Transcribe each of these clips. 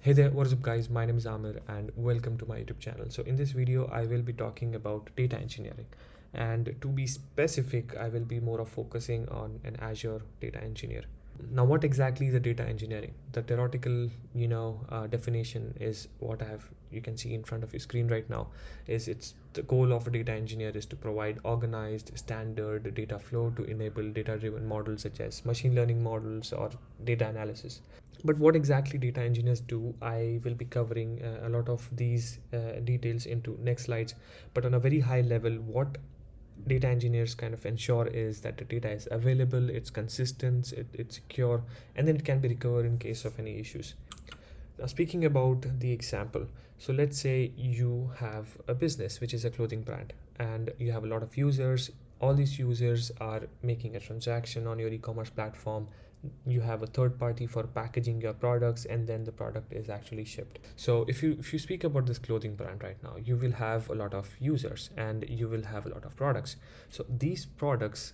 Hey there, what's up guys? My name is Amir and welcome to my YouTube channel. So in this video, I will be talking about data engineering. And to be specific, I will be more of focusing on an Azure data engineer. Now, what exactly is a data engineering? The theoretical, definition is what you can see in front of your screen right now. It's the goal of a data engineer is to provide organized, standard data flow to enable data-driven models such as machine learning models or data analysis. But what exactly data engineers do, I will be covering a lot of these details into next slides. But on a very high level, what data engineers kind of ensure is that the data is available, it's consistent, it's secure, and then it can be recovered in case of any issues. Now, speaking about the example, so let's say you have a business which is a clothing brand and you have a lot of users. All these users are making a transaction on your e-commerce platform. You have a third party for packaging your products, and then the product is actually shipped. So if you speak about this clothing brand right now, you will have a lot of users and you will have a lot of products. So these products,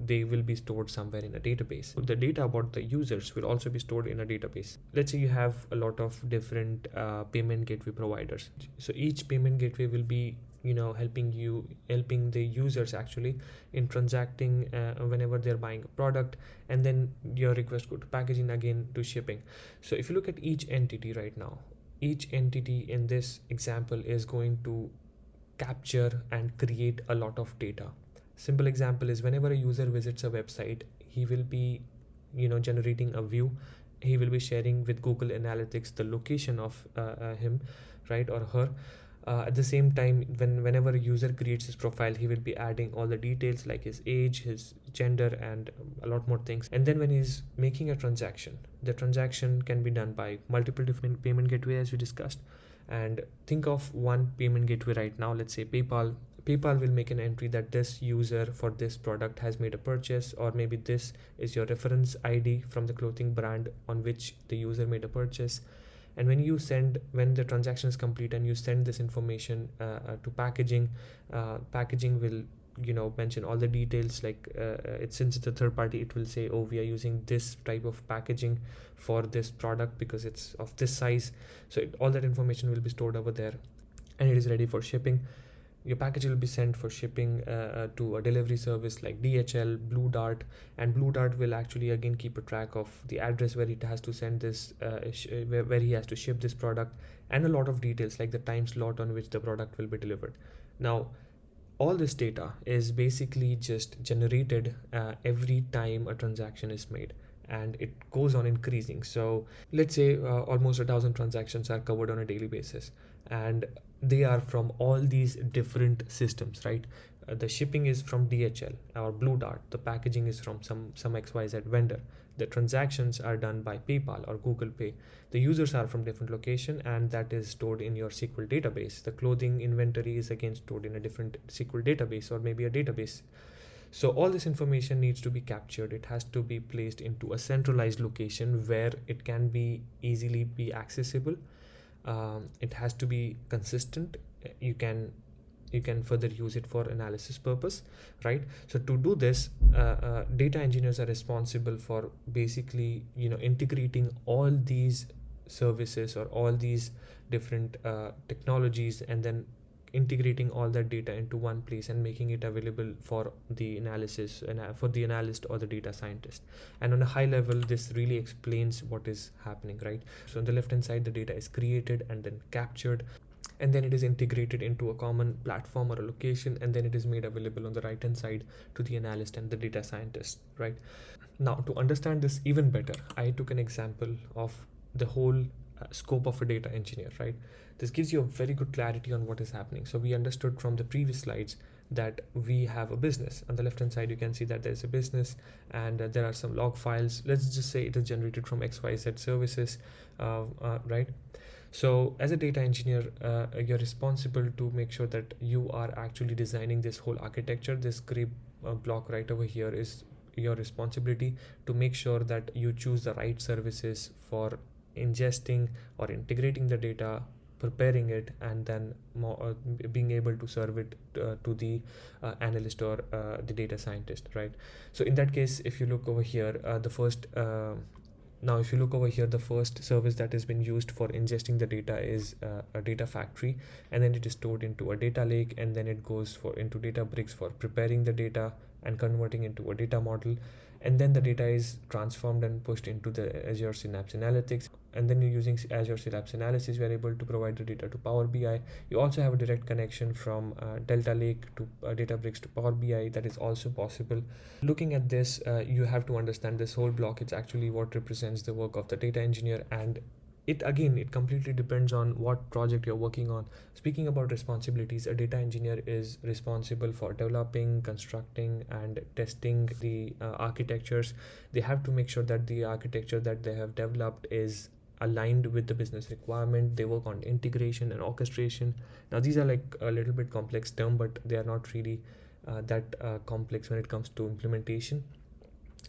they will be stored somewhere in a database. The data about the users will also be stored in a database. Let's say you have a lot of different payment gateway providers. So each payment gateway will be helping the users actually in transacting whenever they're buying a product, and then your request go to packaging, again to shipping. So if you look at each entity right now, each entity in this example is going to capture and create a lot of data. Simple example is whenever a user visits a website, he will be generating a view. He will be sharing with Google Analytics the location of him, right, or her. At the same time, whenever a user creates his profile, he will be adding all the details like his age, his gender, and a lot more things. And then when he's making a transaction, the transaction can be done by multiple different payment gateway as we discussed. And think of one payment gateway right now, let's say PayPal will make an entry that this user for this product has made a purchase, or maybe this is your reference ID from the clothing brand on which the user made a purchase. And when the transaction is complete and you send this information to packaging, packaging will mention all the details, like since it's a third party, it will say, oh, we are using this type of packaging for this product because it's of this size. So all that information will be stored over there, and it is ready for shipping. Your package will be sent for shipping to a delivery service like DHL, Blue Dart, and Blue Dart will actually again keep a track of the address where it has to send this, where he has to ship this product, and a lot of details like the time slot on which the product will be delivered. Now, all this data is basically just generated every time a transaction is made, and it goes on increasing. So let's say almost 1,000 transactions are covered on a daily basis, and they are from all these different systems, right? The shipping is from DHL or Blue Dart, the packaging is from some XYZ vendor, the transactions are done by PayPal or Google Pay, the users are from different location, and that is stored in your SQL database. The clothing inventory is again stored in a different SQL database or maybe a database. So all this information needs to be captured. It has to be placed into a centralized location where it can be easily be accessible. It has to be consistent. You can further use it for analysis purpose, right? So to do this, data engineers are responsible for basically integrating all these services or all these different technologies, and then integrating all that data into one place and making it available for the analysis and for the analyst or the data scientist. And on a high level, this really explains what is happening, right? So on the left hand side, the data is created and then captured, and then it is integrated into a common platform or a location, and then it is made available on the right hand side to the analyst and the data scientist, right? Now, to understand this even better, I took an example of the whole scope of a data engineer, right? This gives you a very good clarity on what is happening. So we understood from the previous slides that we have a business. On the left hand side, you can see that there's a business, and there are some log files. Let's just say it is generated from XYZ services, right? So as a data engineer, you're responsible to make sure that you are actually designing this whole architecture. This gray block right over here is your responsibility to make sure that you choose the right services for ingesting or integrating the data, preparing it, and then being able to serve it to the analyst or the data scientist, right? So in that case, if you look over here, the first Now, if you look over here, the first service that has been used for ingesting the data is a data factory, and then it is stored into a data lake, and then it goes for into Databricks for preparing the data and converting into a data model, and then the data is transformed and pushed into the Azure Synapse Analytics, and then you're using Azure Synapse Analysis, we are able to provide the data to Power BI. You also have a direct connection from Delta Lake to Databricks to Power BI. That is also possible. Looking at this, you have to understand this whole block. It's actually what represents the work of the data engineer, and it completely depends on what project you're working on. Speaking about responsibilities, a data engineer is responsible for developing, constructing, and testing the architectures. They have to make sure that the architecture that they have developed is aligned with the business requirement. They work on integration and orchestration. Now, these are like a little bit complex term, but they are not really that complex when it comes to implementation.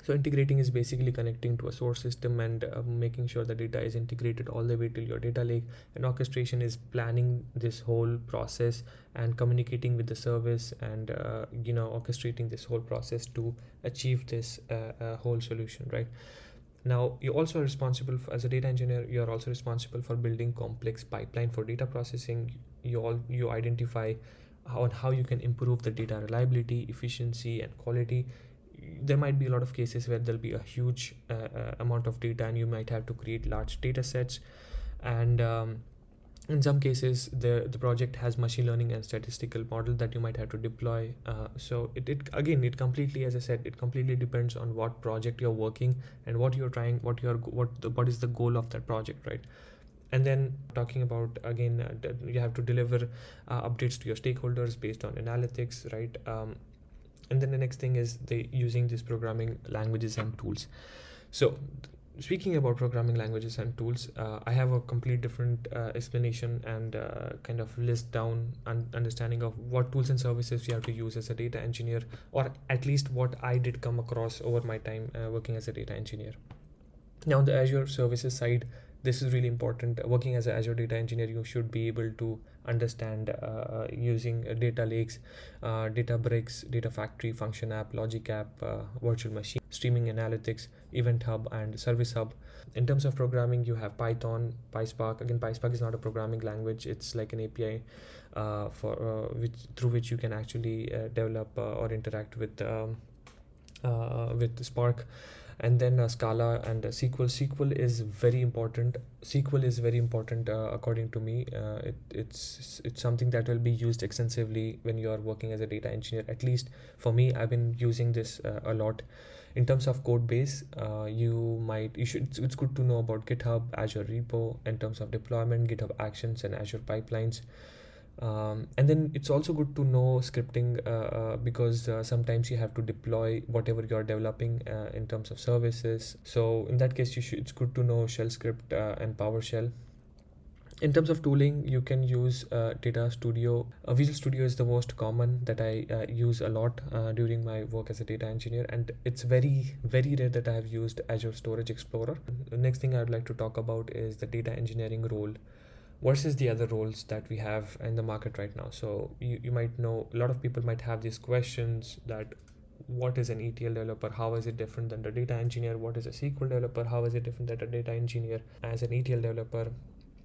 So integrating is basically connecting to a source system and making sure the data is integrated all the way to your data lake. And orchestration is planning this whole process and communicating with the service, and orchestrating this whole process to achieve this whole solution, right? Now, you're also responsible for, as a data engineer, you're also responsible for building complex pipeline for data processing. You identify how you can improve the data reliability, efficiency, and quality. There might be a lot of cases where there'll be a huge amount of data, and you might have to create large data sets. And in some cases, the project has machine learning and statistical model that you might have to deploy. So it completely, as I said, it completely depends on what project you're working and what you're trying, what is the goal of that project, right? And then talking about again, you have to deliver updates to your stakeholders based on analytics, right? And then the next thing is they using these programming languages and tools. So speaking about programming languages and tools, I have a complete different explanation and kind of list down understanding of what tools and services you have to use as a data engineer, or at least what I did come across over my time working as a data engineer. Now, on the Azure services side, this is really important. Working as an Azure data engineer, you should be able to understand using data lakes, Databricks, Data Factory, Function App, Logic App, Virtual Machine, Streaming Analytics, Event Hub, and Service Hub. In terms of programming, you have Python, PySpark. Again, PySpark is not a programming language; it's like an API through which you can actually develop or interact with Spark. And then Scala and SQL. SQL is very important. SQL is very important according to me. It's something that will be used extensively when you are working as a data engineer. At least for me, I've been using this a lot. In terms of code base, it's good to know about GitHub, Azure Repo in terms of deployment, GitHub Actions, and Azure pipelines. And then it's also good to know scripting because sometimes you have to deploy whatever you're developing in terms of services. So in that case, it's good to know shell script and PowerShell. In terms of tooling, you can use Data Studio. Visual Studio is the most common that I use a lot during my work as a data engineer, and it's very, very rare that I have used Azure Storage Explorer. The next thing I would like to talk about is the data engineering role versus the other roles that we have in the market right now. So you might know, a lot of people might have these questions that what is an ETL developer? How is it different than the data engineer? What is a SQL developer? How is it different than a data engineer? As an ETL developer,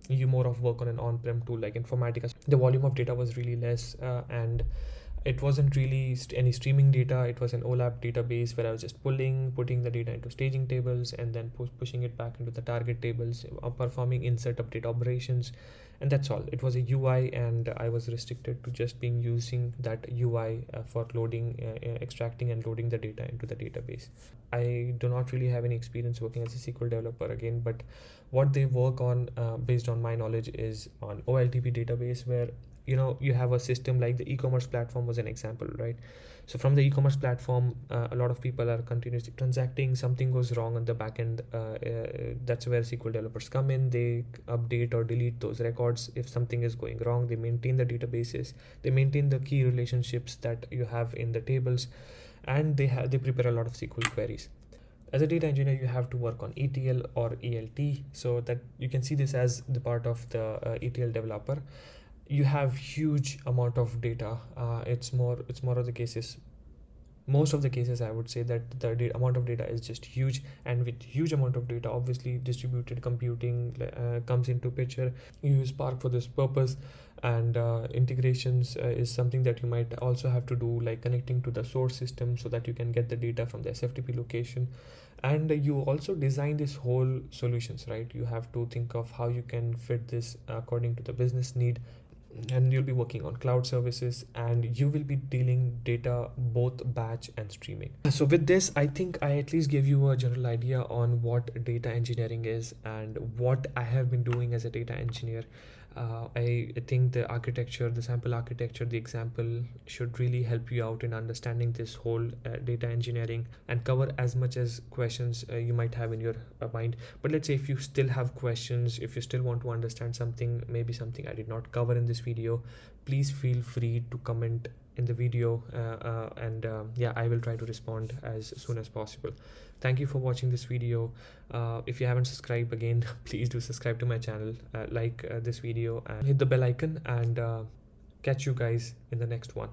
you more of work on an on-prem tool like Informatica. The volume of data was really less, and it wasn't really any streaming data. It was an OLAP database where I was just putting the data into staging tables and then pushing it back into the target tables, performing insert update operations, and that's all. It was a UI, and I was restricted to just using that UI for loading, extracting and loading the data into the database. I do not really have any experience working as a SQL developer again, but what they work on based on my knowledge is on OLTP database, where you have a system like the e-commerce platform was an example, right? So from the e-commerce platform, a lot of people are continuously transacting. Something goes wrong on the back end. That's where SQL developers come in. They update or delete those records. If something is going wrong, they maintain the databases. They maintain the key relationships that you have in the tables, and they prepare a lot of SQL queries. As a data engineer, you have to work on ETL or ELT. So that you can see this as the part of the ETL developer. You have huge amount of data. It's more of the cases most of the cases I would say that the amount of data is just huge, and with huge amount of data, obviously distributed computing comes into picture. You use Spark for this purpose, and integrations is something that you might also have to do, like connecting to the source system so that you can get the data from the SFTP location. And you also design this whole solutions, right? You have to think of how you can fit this according to the business need, and you'll be working on cloud services, and you will be dealing data both batch and streaming. So with this, I think I at least gave you a general idea on what data engineering is and what I have been doing as a data engineer. I think the architecture, the sample architecture, the example should really help you out in understanding this whole data engineering, and cover as much as questions you might have in your mind. But let's say if you still have questions, if you still want to understand something, maybe something I did not cover in this video, please feel free to comment in the video, and yeah, I will try to respond as soon as possible. Thank you for watching this video. If you haven't subscribed, again, please do subscribe to my channel, like this video and hit the bell icon, and catch you guys in the next one.